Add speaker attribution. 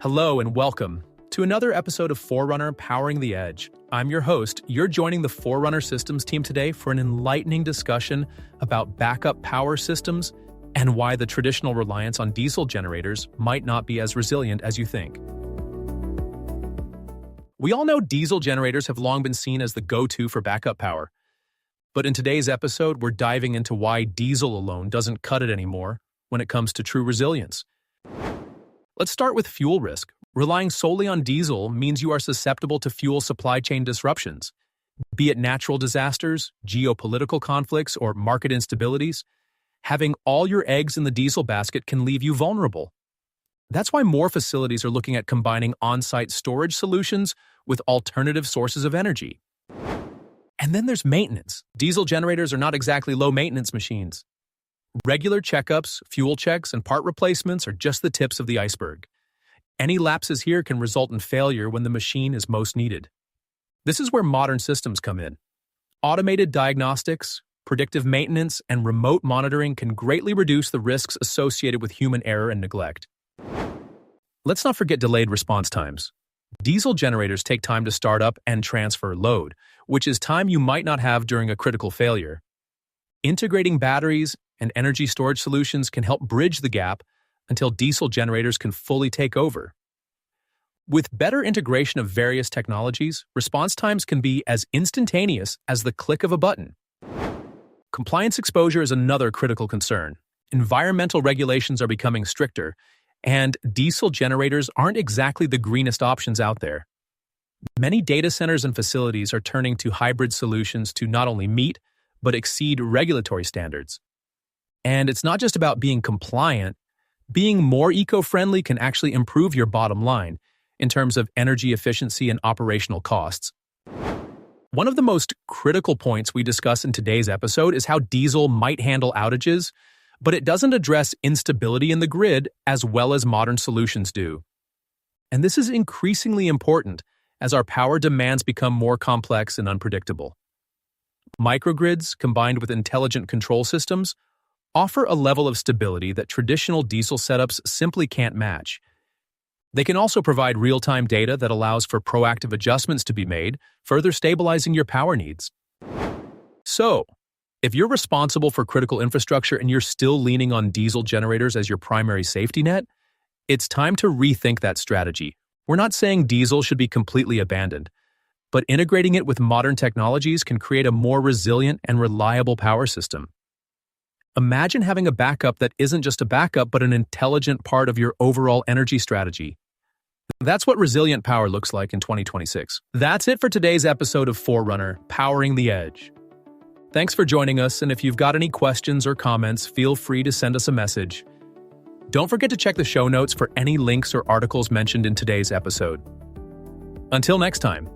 Speaker 1: Hello and welcome to another episode of Forerunner Powering the Edge. I'm your host. You're joining the Forerunner Systems team today for an enlightening discussion about backup power systems and why the traditional reliance on diesel generators might not be as resilient as you think. We all know diesel generators have long been seen as the go-to for backup power. But in today's episode, we're diving into why diesel alone doesn't cut it anymore when it comes to true resilience. Let's start with fuel risk. Relying solely on diesel means you are susceptible to fuel supply chain disruptions. Be it natural disasters, geopolitical conflicts, or market instabilities, having all your eggs in the diesel basket can leave you vulnerable. That's why more facilities are looking at combining on-site storage solutions with alternative sources of energy. And then there's maintenance. Diesel generators are not exactly low-maintenance machines. Regular checkups, fuel checks, and part replacements are just the tips of the iceberg. Any lapses here can result in failure when the machine is most needed. This is where modern systems come in. Automated diagnostics, predictive maintenance, and remote monitoring can greatly reduce the risks associated with human error and neglect. Let's not forget delayed response times. Diesel generators take time to start up and transfer load, which is time you might not have during a critical failure. Integrating batteries and energy storage solutions can help bridge the gap until diesel generators can fully take over. With better integration of various technologies, response times can be as instantaneous as the click of a button. Compliance exposure is another critical concern. Environmental regulations are becoming stricter, and diesel generators aren't exactly the greenest options out there. Many data centers and facilities are turning to hybrid solutions to not only meet, but exceed regulatory standards. And it's not just about being compliant. Being more eco-friendly can actually improve your bottom line in terms of energy efficiency and operational costs. One of the most critical points we discuss in today's episode is how diesel might handle outages, but it doesn't address instability in the grid as well as modern solutions do. And this is increasingly important as our power demands become more complex and unpredictable. Microgrids, combined with intelligent control systems, offer a level of stability that traditional diesel setups simply can't match. They can also provide real-time data that allows for proactive adjustments to be made, further stabilizing your power needs. So, if you're responsible for critical infrastructure and you're still leaning on diesel generators as your primary safety net, it's time to rethink that strategy. We're not saying diesel should be completely abandoned, but integrating it with modern technologies can create a more resilient and reliable power system. Imagine having a backup that isn't just a backup, but an intelligent part of your overall energy strategy. That's what resilient power looks like in 2026. That's it for today's episode of Forerunner, Powering the Edge. Thanks for joining us, and if you've got any questions or comments, feel free to send us a message. Don't forget to check the show notes for any links or articles mentioned in today's episode. Until next time.